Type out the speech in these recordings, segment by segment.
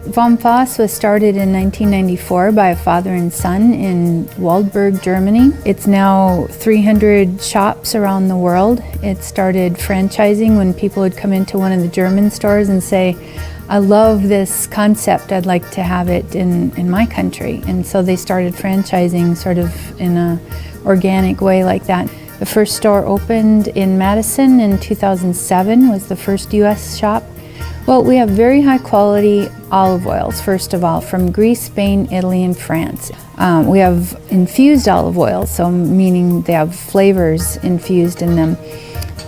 Vom Fass was started in 1994 by a father and son in Waldburg, Germany. It's now 300 shops around the world. It started franchising when people would come into one of the German stores and say, I love this concept, I'd like to have it in my country. And so they started franchising sort of in an organic way like that. The first store opened in Madison in 2007, was the first US shop. Well, we have very high quality olive oils, first of all, from Greece, Spain, Italy, and France. We have infused olive oils, so meaning they have flavors infused in them.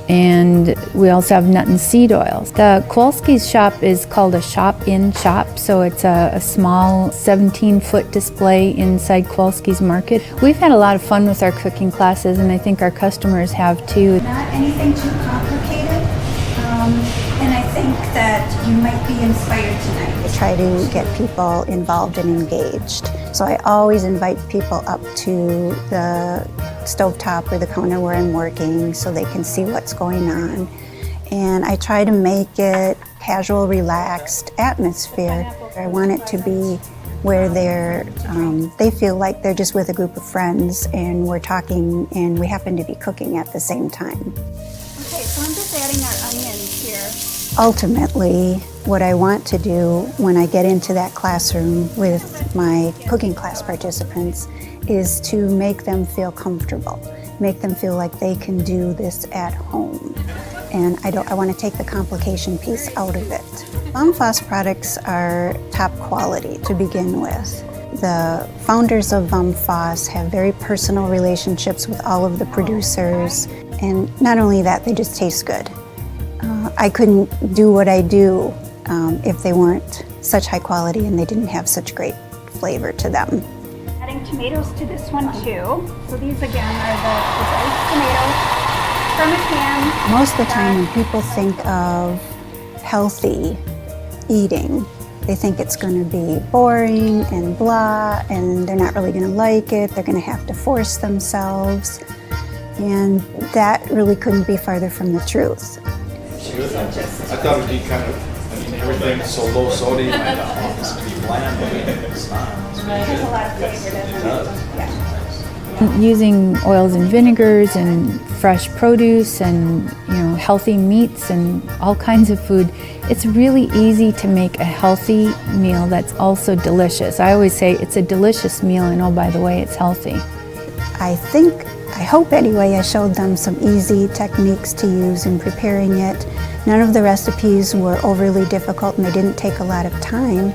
And we also have nut and seed oils. The Kowalski's shop is called a shop-in-shop, so it's a small 17-foot display inside Kowalski's Market. We've had a lot of fun with our cooking classes, and I think our customers have too. Not anything too complicated, and I think that you might be inspired tonight. I try to get people involved and engaged, so I always invite people up to the stovetop or the counter where I'm working so they can see what's going on. And I try to make it casual, relaxed atmosphere. I want it to be where they feel like they're just with a group of friends and we're talking and we happen to be cooking at the same time. Okay, so I'm just adding our onions here. Ultimately, what I want to do when I get into that classroom with my cooking class participants is to make them feel comfortable, make them feel like they can do this at home. And I want to take the complication piece out of it. Vom Fass products are top quality to begin with. The founders of Vom Fass have very personal relationships with all of the producers, and not only that, they just taste good. I couldn't do what I do if they weren't such high quality and they didn't have such great flavor to them. Adding tomatoes to this one too. So these again are the diced tomatoes from a can. Most of the time when people think of healthy eating, they think it's going to be boring and blah, and they're not really going to like it. They're going to have to force themselves. And that really couldn't be farther from the truth. I thought it'd be kind of, everything's so low sodium, I thought it's going to be bland, but it's not. There's a lot of flavor, doesn't it? Yeah. Using oils and vinegars and fresh produce and healthy meats and all kinds of food, it's really easy to make a healthy meal that's also delicious. I always say it's a delicious meal, and oh, by the way, it's healthy. I hope anyway, I showed them some easy techniques to use in preparing it. None of the recipes were overly difficult and they didn't take a lot of time.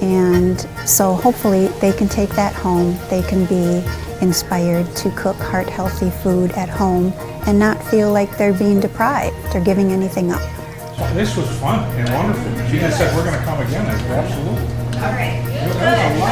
And so hopefully they can take that home. They can be inspired to cook heart-healthy food at home and not feel like they're being deprived or giving anything up. This was fun and wonderful. Gina said we're going to come again. I said absolutely. All right. There was a lot